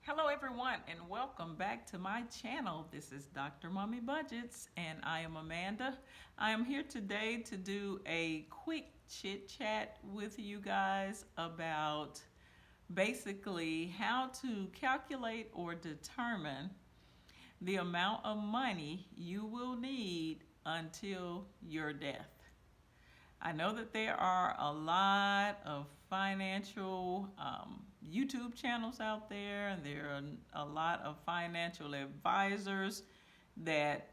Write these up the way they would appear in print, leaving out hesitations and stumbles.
Hello everyone and welcome back to my channel. This is Dr. Mommy Budgets and I am Amanda. I am here today to do a quick chit chat with you guys about basically how to calculate or determine the amount of money you will need until your death. I know that there are a lot of financial YouTube channels out there, and there are a lot of financial advisors that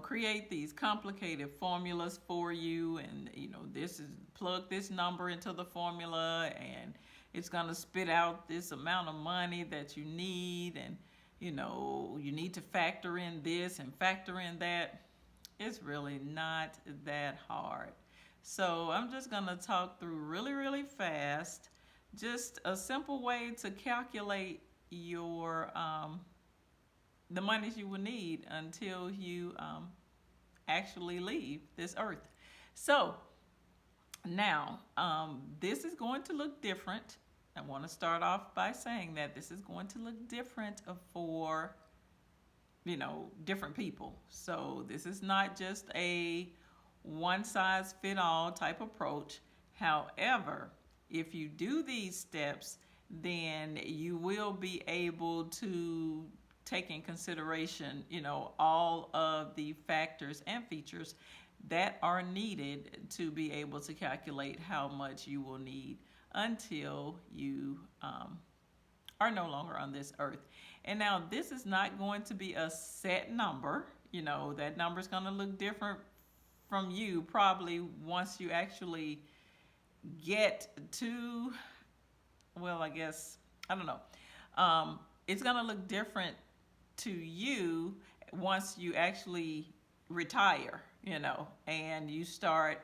create these complicated formulas for you, and this is plug this number into the formula and it's going to spit out this amount of money that you need, and you need to factor in this and factor in that. It's really not that hard. So I'm just going to talk through really fast just a simple way to calculate your the monies you will need until you actually leave this earth. So now this is going to look different. I want to start off by saying that this is going to look different for different people. So this is not just a one-size-fit-all type approach. However, if you do these steps, then you will be able to take in consideration, all of the factors and features that are needed to be able to calculate how much you will need until you are no longer on this earth. And now this is not going to be a set number. That number is going to look different from you probably once you actually get to, well, I guess, I don't know. It's going to look different to you once you actually retire, and you start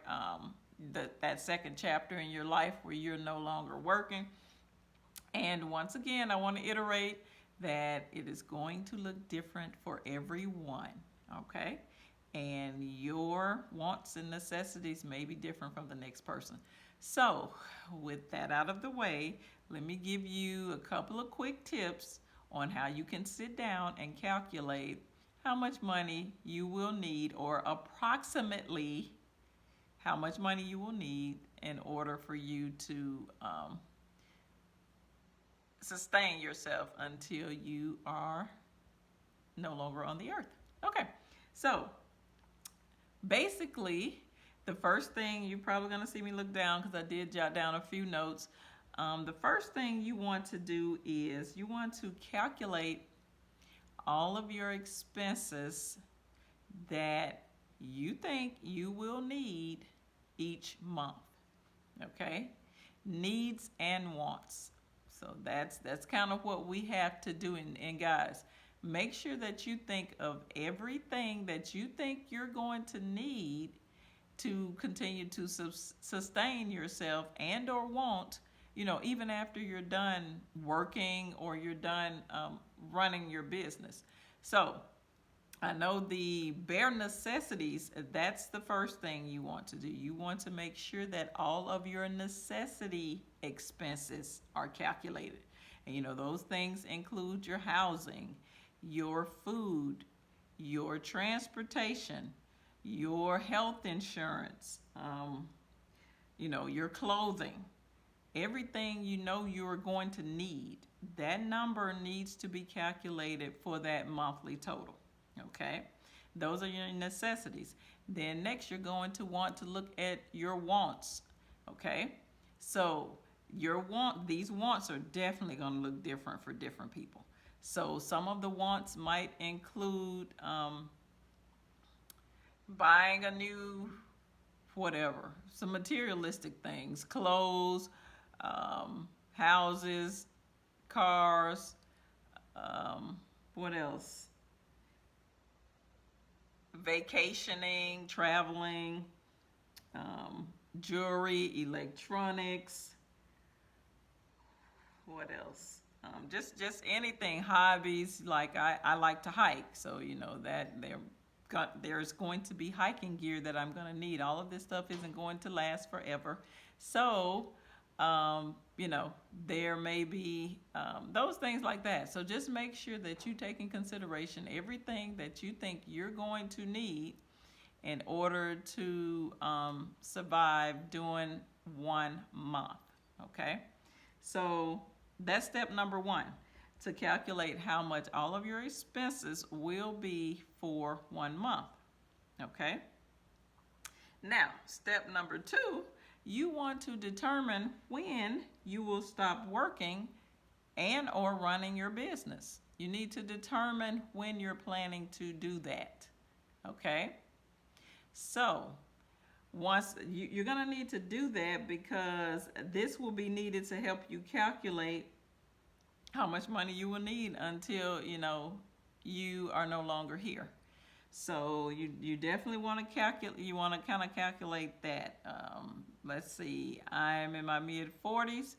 that second chapter in your life where you're no longer working. And once again, I want to iterate that it is going to look different for everyone, okay? And your wants and necessities may be different from the next person. So with that out of the way, let me give you a couple of quick tips on how you can sit down and calculate how much money you will need, or approximately how much money you will need in order for you to sustain yourself until you are no longer on the earth. Okay, so basically, the first thing, you're probably going to see me look down because I did jot down a few notes. The first thing you want to do is you want to calculate all of your expenses that you think you will need each month. Okay? Needs and wants. So that's kind of what we have to do. And guys, make sure that you think of everything that you think you're going to need to continue to sustain yourself and or want, even after you're done working or you're done running your business. So I know the bare necessities, that's the first thing you want to do. You want to make sure that all of your necessity expenses are calculated. And those things include your housing, your food, your transportation, your health insurance, your clothing, everything you're going to need. That number needs to be calculated for that monthly total. Okay, those are your necessities. Then next, you're going to want to look at your wants. Okay, so these wants are definitely going to look different for different people. So some of the wants might include buying a new whatever, some materialistic things, clothes, houses, cars, what else? Vacationing, traveling, jewelry, electronics, what else? Just anything, hobbies. Like I like to hike, so that there's going to be hiking gear that I'm going to need. All of this stuff isn't going to last forever. So there may be those things like that. So just make sure that you take in consideration everything that you think you're going to need in order to survive during 1 month. Okay, so that's step number one, to calculate how much all of your expenses will be for 1 month. Okay, now step number two, you want to determine when you will stop working and or running your business. You need to determine when you're planning to do that. Okay, so once you're going to need to do that, because this will be needed to help you calculate how much money you will need until you are no longer here. So you definitely want to calculate. You want to kind of calculate that. Let's see, I'm in my mid-40s.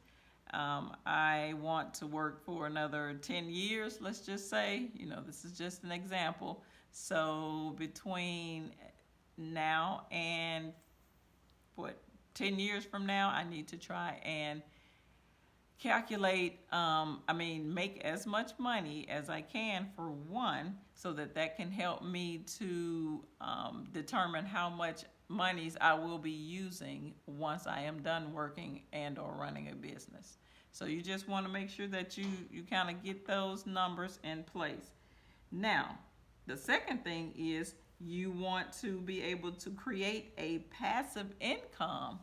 I want to work for another 10 years, let's just say. This is just an example. So between now and 10 years from now, I need to try and calculate, make as much money as I can for one, so that can help me to determine how much monies I will be using once I am done working and or running a business. So you just want to make sure that you kind of get those numbers in place. Now, the second thing is you want to be able to create a passive income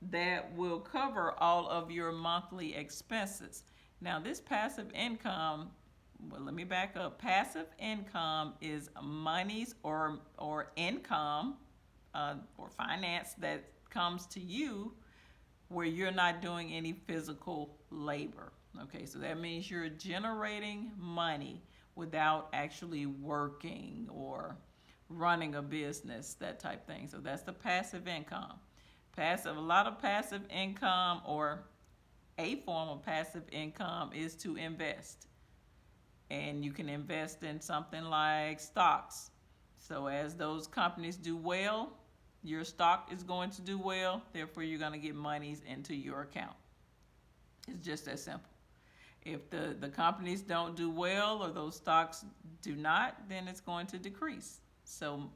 that will cover all of your monthly expenses. Now, this passive income, well, let me back up. Passive income is monies or income or finance that comes to you where you're not doing any physical labor. Okay, so that means you're generating money without actually working or running a business, that type thing. So that's the passive income. A lot of passive income, or a form of passive income, is to invest. And you can invest in something like stocks. So as those companies do well, your stock is going to do well. Therefore, you're going to get monies into your account. It's just that simple. If the companies don't do well, or those stocks do not, then it's going to decrease. So,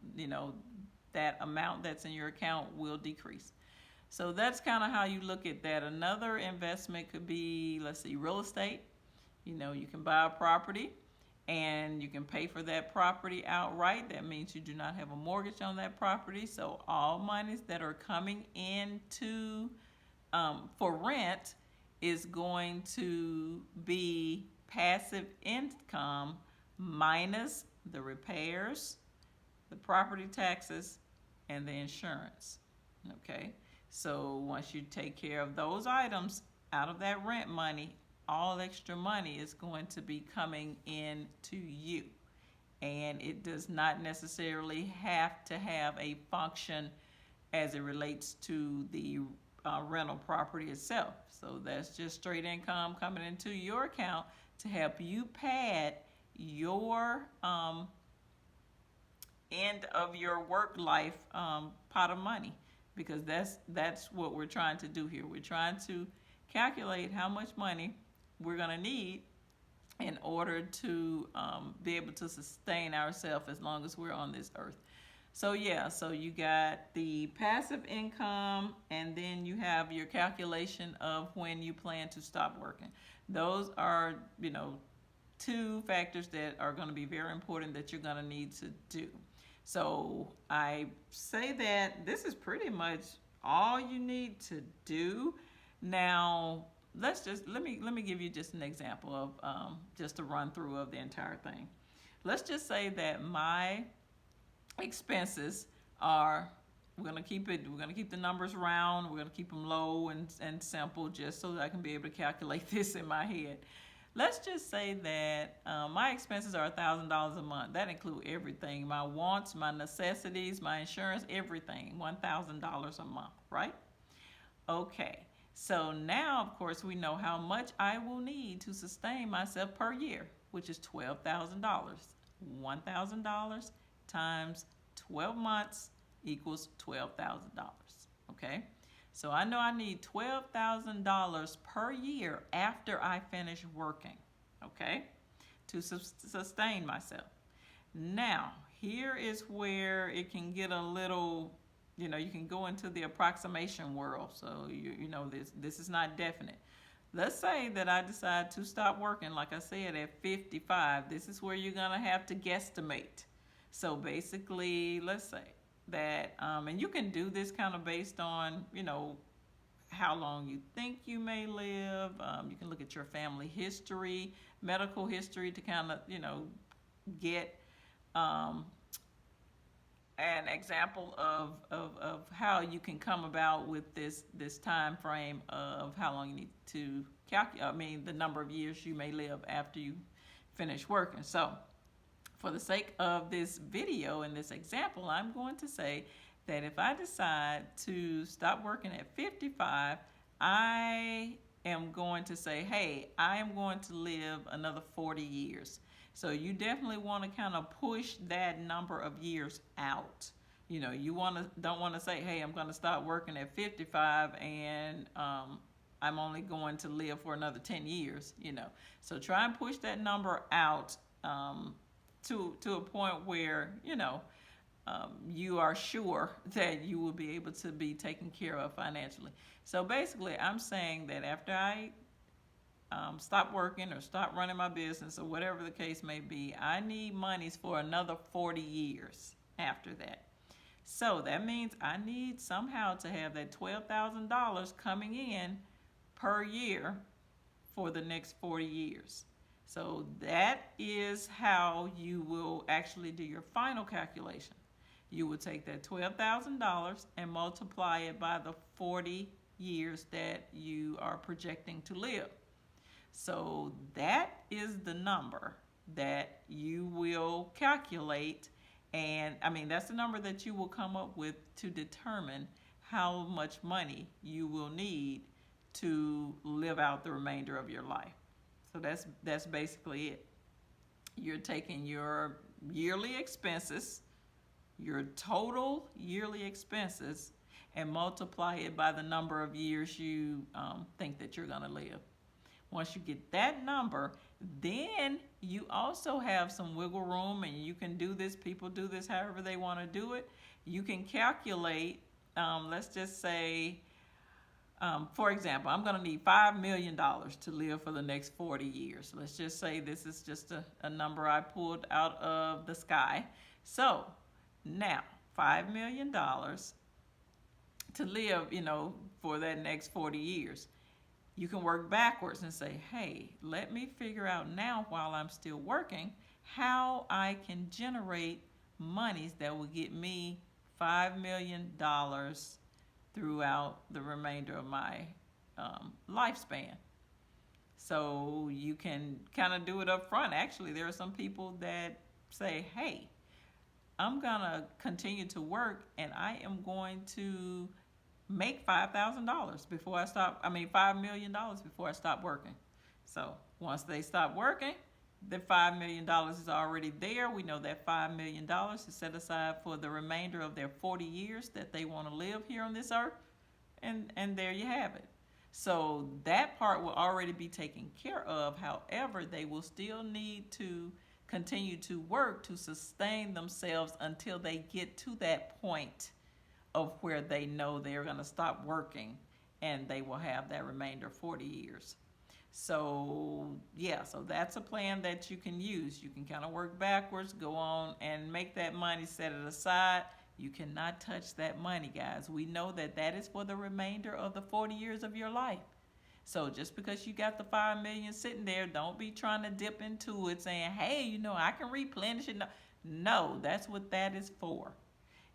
that amount that's in your account will decrease. So that's kind of how you look at that. Another investment could be, let's see, real estate. You can buy a property and you can pay for that property outright. That means you do not have a mortgage on that property. So all monies that are coming into for rent is going to be passive income minus the repairs, the property taxes, and the insurance. Okay, so once you take care of those items out of that rent money, all extra money is going to be coming in to you. And it does not necessarily have to have a function as it relates to the rental property itself. So that's just straight income coming into your account to help you pad your end of your work life pot of money, because that's what we're trying to do here. We're trying to calculate how much money we're going to need in order to be able to sustain ourselves as long as we're on this earth. So so you got the passive income, and then you have your calculation of when you plan to stop working. Those are, two factors that are going to be very important that you're going to need to do. So I say that this is pretty much all you need to do. Now, let me give you just an example of just a run through of the entire thing. Let's just say that my expenses are, we're gonna keep the numbers round, we're gonna keep them low and simple, just so that I can be able to calculate this in my head. Let's just say that my expenses are $1,000 a month. That includes everything: my wants, my necessities, my insurance, everything. $1,000 a month, right? Okay. So now, of course, we know how much I will need to sustain myself per year, which is $12,000. $1,000 times 12 months equals $12,000. Okay. So I know I need $12,000 per year after I finish working, okay, to sustain myself. Now, here is where it can get a little, you can go into the approximation world. So, this is not definite. Let's say that I decide to stop working, like I said, at 55. This is where you're going to have to guesstimate. So basically, let's say that, and you can do this kind of based on, how long you think you may live. You can look at your family history, medical history to kind of, get an example of how you can come about with this time frame of how long you need to calculate, the number of years you may live after you finish working. So for the sake of this video and this example, I'm going to say that if I decide to stop working at 55, I am going to say, hey, I am going to live another 40 years. So you definitely want to kind of push that number of years out. You don't want to say, hey, I'm going to stop working at 55 and I'm only going to live for another 10 years, So try and push that number out to a point where, you are sure that you will be able to be taken care of financially. So basically, I'm saying that after I stop working or stop running my business or whatever the case may be, I need monies for another 40 years after that. So that means I need somehow to have that $12,000 coming in per year for the next 40 years. So that is how you will actually do your final calculation. You will take that $12,000 and multiply it by the 40 years that you are projecting to live. So that is the number that you will calculate, and that's the number that you will come up with to determine how much money you will need to live out the remainder of your life. So that's basically it. You're taking your yearly expenses, your total yearly expenses, and multiply it by the number of years you think that you're going to live. Once you get that number, then you also have some wiggle room, and you can do this. People do this however they want to do it. You can calculate, let's just say, for example, I'm going to need $5 million to live for the next 40 years. Let's just say this is just a number I pulled out of the sky. So now, $5 million to live, for that next 40 years. You can work backwards and say, hey, let me figure out now while I'm still working how I can generate monies that will get me $5 million throughout the remainder of my lifespan. So you can kind of do it up front. Actually, there are some people that say, hey, I'm going to continue to work and I am going to make $5,000 before I stop. $5 million before I stop working. So once they stop working, the $5 million is already there. We know that $5 million is set aside for the remainder of their 40 years that they want to live here on this earth. And there you have it. So that part will already be taken care of. However, they will still need to continue to work to sustain themselves until they get to that point of where they know they're going to stop working and they will have that remainder 40 years. So so that's a plan that you can use. You can kind of work backwards, go on and make that money, set it aside. You cannot touch that money, guys. We know that that is for the remainder of the 40 years of your life. So just because you got the $5 million sitting there, don't be trying to dip into it saying, hey, I can replenish it. No, that's what that is for.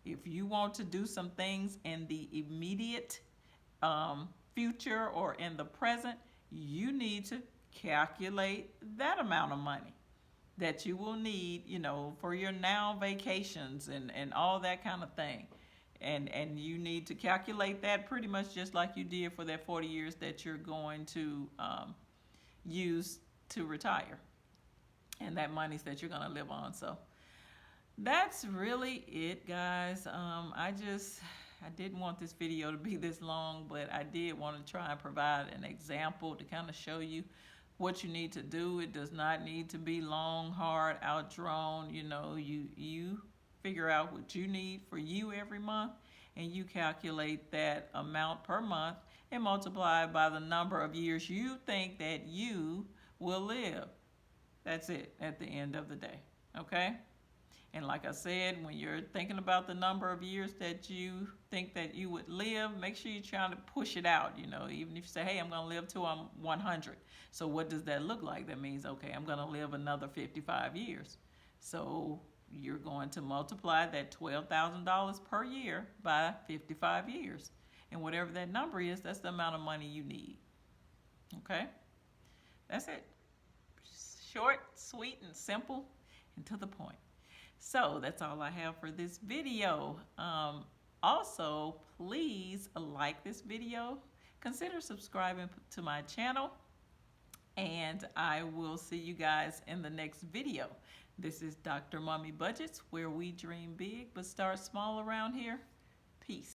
If you want to do some things in the immediate future or in the present, you need to calculate that amount of money that you will need, for your now vacations and all that kind of thing. And you need to calculate that pretty much just like you did for that 40 years that you're going to use to retire. And that money's that you're going to live on. So that's really it, guys. I just I didn't want this video to be this long, but I did want to try and provide an example to kind of show you what you need to do. It does not need to be long, hard, outdrawn. You know, you figure out what you need for you every month, and you calculate that amount per month and multiply it by the number of years you think that you will live. That's it at the end of the day, okay? And like I said, when you're thinking about the number of years that you think that you would live, make sure you're trying to push it out. You know, even if you say, hey, I'm going to live till I'm 100. So what does that look like? That means, okay, I'm going to live another 55 years. So you're going to multiply that $12,000 per year by 55 years. And whatever that number is, that's the amount of money you need. Okay? That's it. Short, sweet, and simple, and to the point. So that's all I have for this video. Also, please like this video. Consider subscribing to my channel. And I will see you guys in the next video. This is Dr. Mommy Budgets, where we dream big but start small around here. Peace.